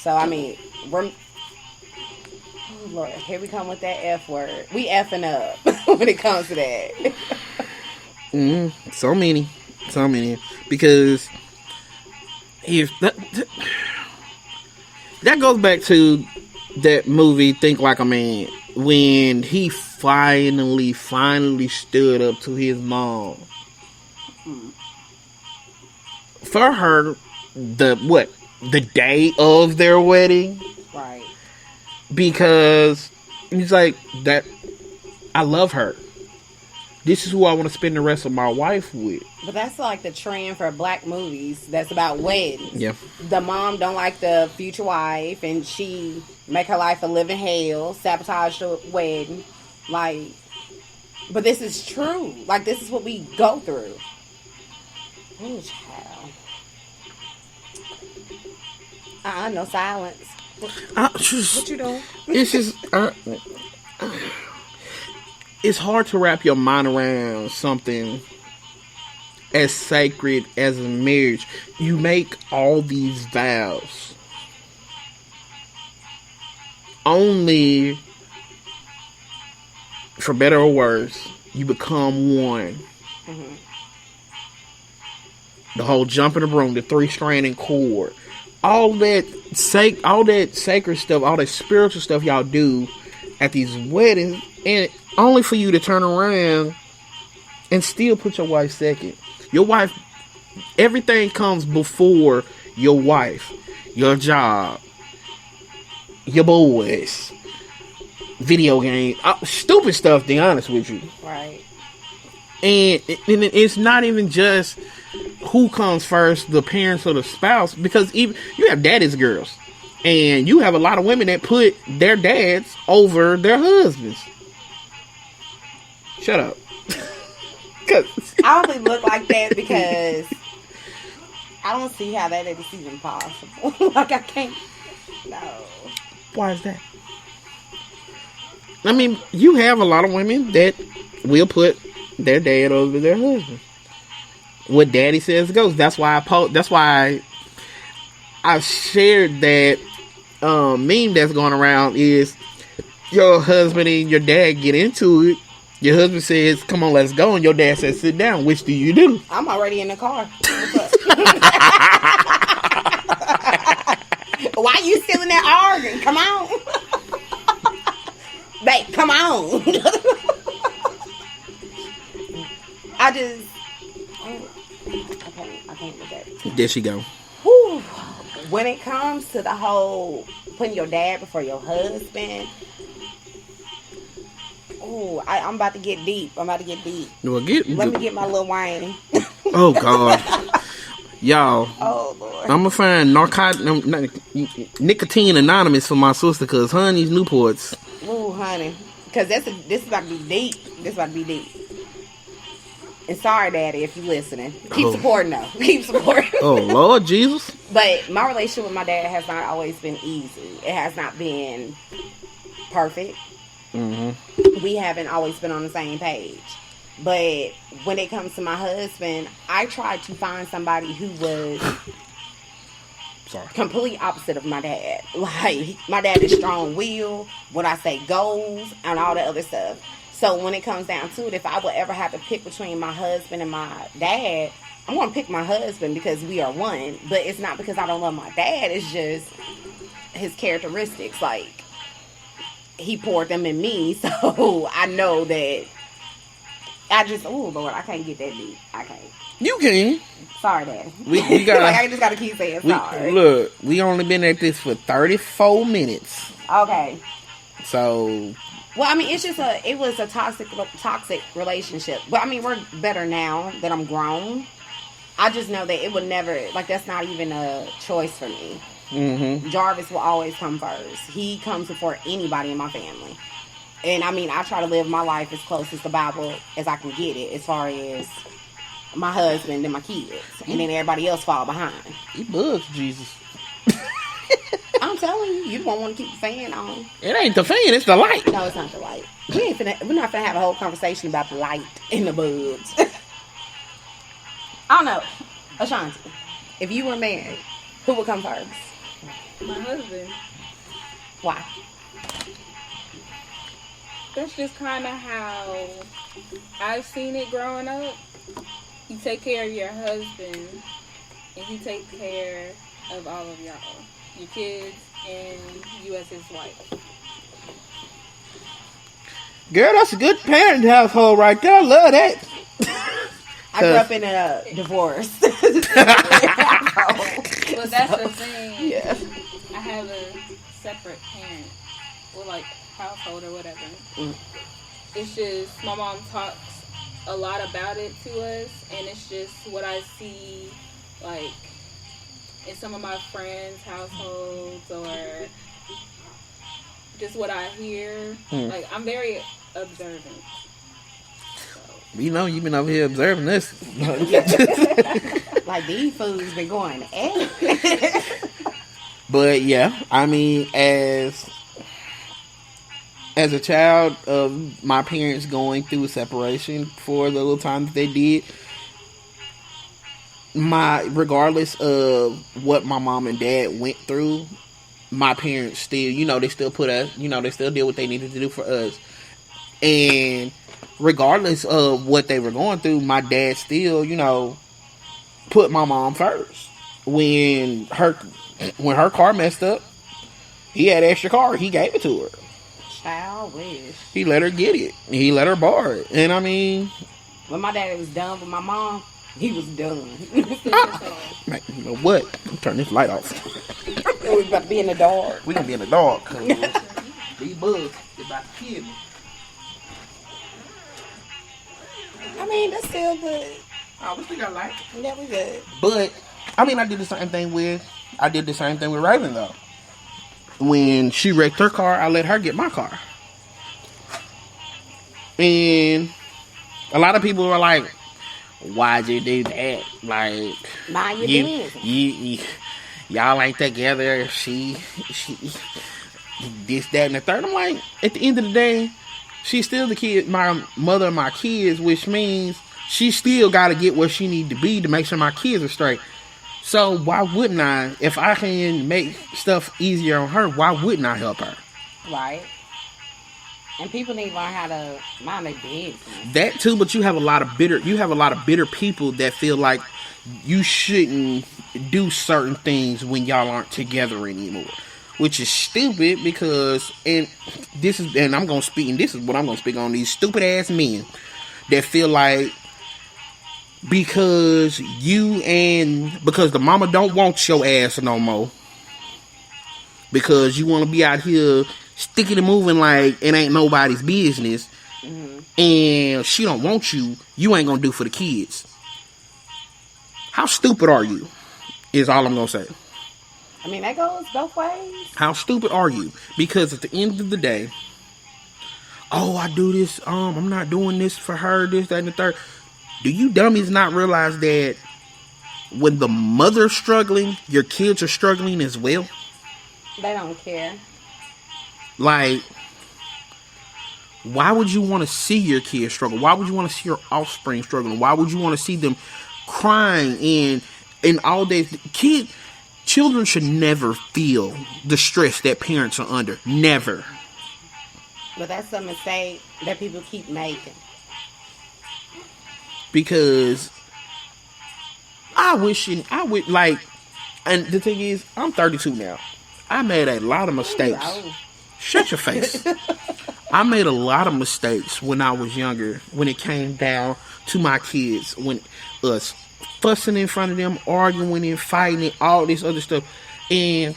So, I mean, we're... Oh, Lord, here we come with that F word. We effing up when it comes to that. So many. Because if that goes back to that movie, Think Like a Man, when he finally stood up to his mom. For her, the day of their wedding, Right. because he's like, that I love her. This is who I want to spend the rest of my life with. But that's like the trend for black movies that's about weddings. Yeah. The mom don't like the future wife, and she make her life a living hell, sabotage the wedding. Like, but this is true. Like, this is what we go through. Oh, child. No silence. What you doing? It's just... it's hard to wrap your mind around something as sacred as a marriage. You make all these vows only, for better or worse, you become one. Mm-hmm. The whole jump in the broom, the 3-stranded cord, all that sacred stuff, all that spiritual stuff y'all do at these weddings, and only for you to turn around and still put your wife second. Your wife, everything comes before your wife, your job, your boys, video games, stupid stuff, to be honest with you. Right. And it's not even just who comes first, the parents or the spouse, because even you have daddy's girls, and you have a lot of women that put their dads over their husbands. Shut up. I only look like that because I don't see how that is even possible. Like, I can't. No. Why is that? I mean, you have a lot of women that will put their dad over their husband. What daddy says goes. That's why I shared that meme that's going around is your husband and your dad get into it. Your husband says, "Come on, let's go," and your dad says, "Sit down." Which do you do? I'm already in the car. Why you still in there arguing? Come on. Babe, come on. I can't with that. There she go. Whew. When it comes to the whole putting your dad before your husband, I'm about to get deep. Well, let me get my little wine. Oh, God. Y'all. Oh, Lord. I'm going to find Nicotine Anonymous for my sister, because honey's Newports. Ooh, honey. Because this is about to be deep. And sorry, Daddy, if you're listening. Keep supporting, though. Keep supporting. Oh, Lord Jesus. But my relationship with my dad has not always been easy. It has not been perfect. Mm-hmm. We haven't always been on the same page. But when it comes to my husband, I tried to find somebody who was completely opposite of my dad. Like, my dad is strong-willed. What I say goes, and all that other stuff. So when it comes down to it, if I would ever have to pick between my husband and my dad, I'm going to pick my husband because we are one. But it's not because I don't love my dad. It's just his characteristics. Like, he poured them in me. So I know that oh, Lord, I can't get that deep. I can't. You can. Sorry, Daddy. We gotta, like, I just got to keep saying sorry. Look, we only been at this for 34 minutes. Okay. So... Well, I mean, it was a toxic relationship. But, I mean, we're better now that I'm grown. I just know that it would never, like, that's not even a choice for me. Mm-hmm. Jarvis will always come first. He comes before anybody in my family. And, I mean, I try to live my life as close as the Bible as I can get it, as far as my husband and my kids. And then everybody else fall behind. He bugs Jesus. I'm telling you, you don't want to keep the fan on. It ain't the fan, it's the light. No, it's not the light. We're not finna have a whole conversation about the light and the bugs. I don't know. Ashanti, if you were married, who would come first? My husband. Why? That's just kind of how I've seen it growing up. You take care of your husband, and he takes care of all of y'all, your kids, and you as his wife. Girl, that's a good parent household right there. I love that. I grew up in a divorce. But that's the thing. Yeah. I have a separate parent, or like household or whatever. It's just my mom talks a lot about it to us, and it's just what I see, like in some of my friends' households, or just what I hear. Like, I'm very observant. So. You know, you've been over here observing this. Like, these fools been going But yeah, I mean, as a child of my parents going through a separation for the little time that they did, regardless of what my mom and dad went through, my parents still, they still put us, they still did what they needed to do for us. And regardless of what they were going through, my dad still, put my mom first. When her car messed up, he had an extra car, he gave it to her. Child wish. He let her get it. He let her borrow it. And I mean, when my daddy was done with my mom, he was done. Man, you know what? Turn this light off. We about to be in the dark. We gonna be in the dark because these bugs about to kill me. I mean, that's still good. Oh, we still got light. Yeah, we good. But I mean, I did the same thing with Raven though. When she wrecked her car, I let her get my car. And a lot of people were like, "Why'd you do that? Like, mind your business. Y'all ain't together. She, this, that, and the third." I'm like, at the end of the day, she's still the kid, my mother of my kids, which means she still got to get where she need to be to make sure my kids are straight. So why wouldn't I? If I can make stuff easier on her, why wouldn't I help her? Right. And people need to learn how to mind their business. That too, but you have a lot of bitter people that feel like you shouldn't do certain things when y'all aren't together anymore. Which is stupid because, and this is what I'm gonna speak on, these stupid ass men that feel like because the mama don't want your ass no more, because you want to be out here sticking and moving like it ain't nobody's business, and she don't want you ain't gonna do for the kids. How stupid are you is all I'm gonna say. I mean, that goes both ways. How stupid are you? Because at the end of the day, I do this, I'm not doing this for her, this, that, and the third. Do you dummies not realize that when the mother's struggling, your kids are struggling as well? They don't care. Like, why would you want to see your kids struggle? Why would you want to see your offspring struggling? Why would you want to see them crying and all day? Children should never feel the stress that parents are under. Never. But that's a mistake that people keep making. Because and the thing is, I'm 32 now. I made a lot of mistakes. Shut your face. I made a lot of mistakes when I was younger, when it came down to my kids, when us fussing in front of them, arguing and fighting and all this other stuff. And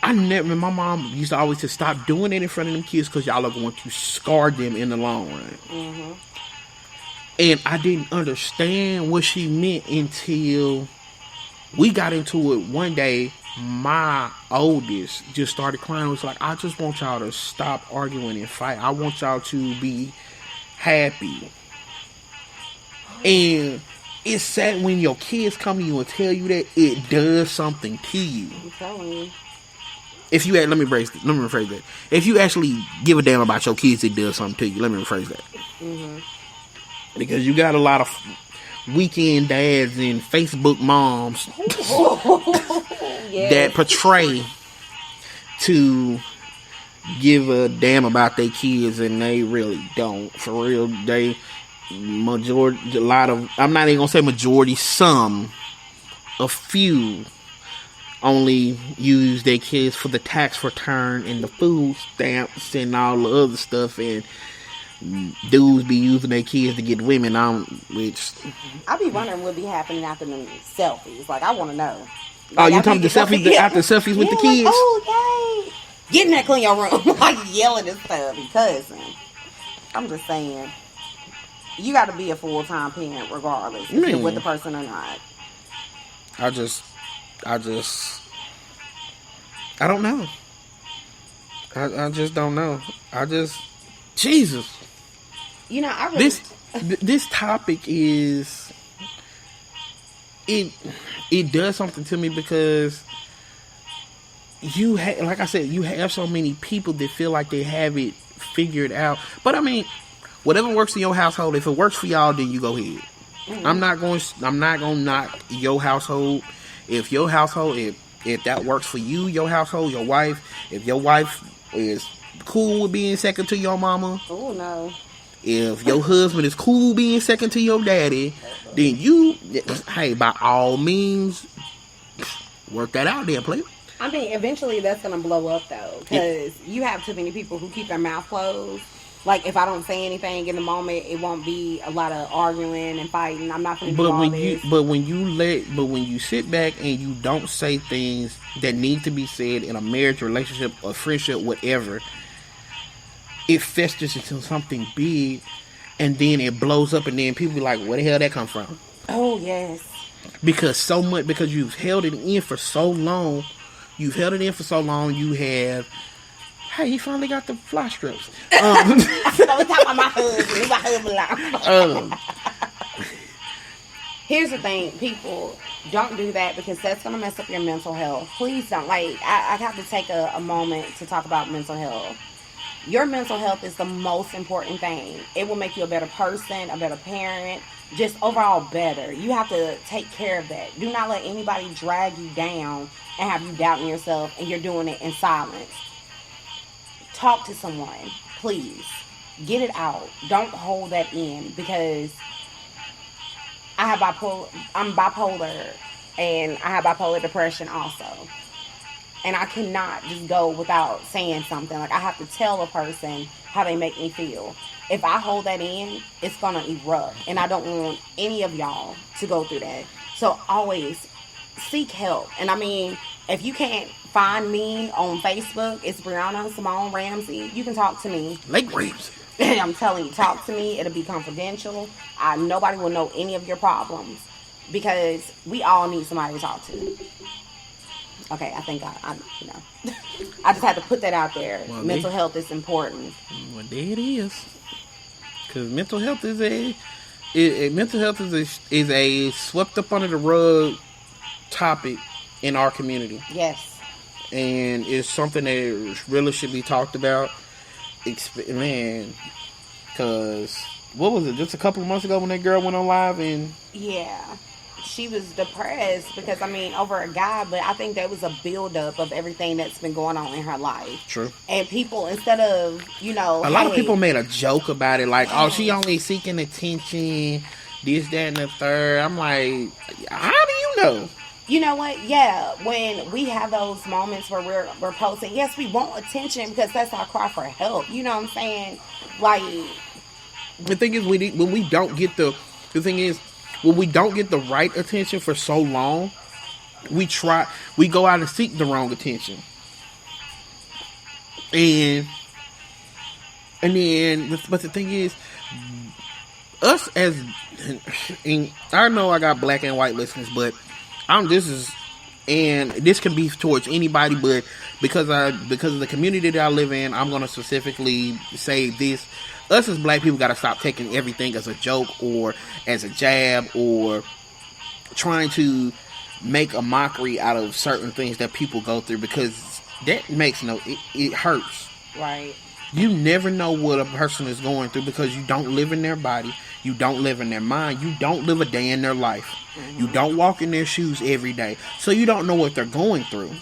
my mom used to always just stop doing it in front of them kids because y'all are going to scar them in the long run. Mm-hmm. And I didn't understand what she meant until we got into it one day. My oldest just started crying. It was like, I just want y'all to stop arguing and fight. I want y'all to be happy. And it's sad when your kids come to you and tell you that it does something to you. I'm telling you. If you let me rephrase that. If you actually give a damn about your kids, it does something to you. Let me rephrase that. Mm-hmm. Because you got a lot of weekend dads and Facebook moms that portray to give a damn about their kids, and they really don't. For real, I'm not even gonna say majority, a few only use their kids for the tax return and the food stamps and all the other stuff, and dudes be using their kids to get women on, which I be wondering what be happening after them selfies. Like, I want to know. Oh, Like, you talking the selfies after selfies with the kids? Like, oh, yay! Get in there, clean your room. Like, yelling and stuff, cousin. I'm just saying, you got to be a full-time parent regardless if you're with the person or not. I don't know. I just don't know. Jesus. You know, I really... This topic is... It does something to me because like I said, you have so many people that feel like they have it figured out. But I mean, whatever works in your household, if it works for y'all, then you go ahead. Mm-hmm. I'm not going to knock your household. If your household, if that works for you, your household, your wife, if your wife is cool with being second to your mama. Oh, no. If your husband is cool being second to your daddy, then hey, by all means, work that out there, play. I mean, eventually that's going to blow up, though, because you have too many people who keep their mouth closed. Like, if I don't say anything in the moment, it won't be a lot of arguing and fighting. I'm not going to do all this. But when you sit back and you don't say things that need to be said in a marriage, relationship, or friendship, whatever, it festers into something big, and then it blows up, and then people be like, where the hell that come from? Oh, yes. Because you've held it in for so long. You have... Hey, he finally got the fly strips. Don't talk about my husband. My husband. Here's the thing, people, don't do that because that's going to mess up your mental health. Please don't. Like, I have to take a moment to talk about mental health. Your mental health is the most important thing. It will make you a better person, a better parent, just overall better. You have to take care of that. Do not let anybody drag you down and have you doubting yourself, and you're doing it in silence. Talk to someone, please. Get it out. Don't hold that in, because I'm bipolar, and I have bipolar depression also. And I cannot just go without saying something. Like, I have to tell a person how they make me feel. If I hold that in, it's going to erupt. And I don't want any of y'all to go through that. So always seek help. And I mean, if you can't find me on Facebook, it's Brianna Simone Ramsey. You can talk to me. Like Ramsey. I'm telling you, talk to me. It'll be confidential. Nobody will know any of your problems, because we all need somebody to talk to. Okay, I think I I just had to put that out there. Well, mental health is important. Well, there it is. Because mental health is a swept up under the rug topic in our community. Yes. And it's something that really should be talked about. Man, because what was it? Just a couple of months ago when that girl went on live and... Yeah. She was depressed because, I mean, over a guy, but I think that was a buildup of everything that's been going on in her life. True. And people, instead of, a lot of people made a joke about it, like, oh, she only seeking attention, this, that, and the third. I'm like, how do you know? You know what? Yeah, when we have those moments where we're posting, yes, we want attention because that's our cry for help. You know what I'm saying? Like, the thing is, when we don't get the right attention for so long, we go out and seek the wrong attention. And then, but the thing is, us as, and I know I got black and white listeners, but this can be towards anybody, but because of the community that I live in, I'm going to specifically say this. Us as black people got to stop taking everything as a joke or as a jab or trying to make a mockery out of certain things that people go through, because that makes it hurts. Right. You never know what a person is going through because you don't live in their body. You don't live in their mind. You don't live a day in their life. You don't walk in their shoes every day. So you don't know what they're going through.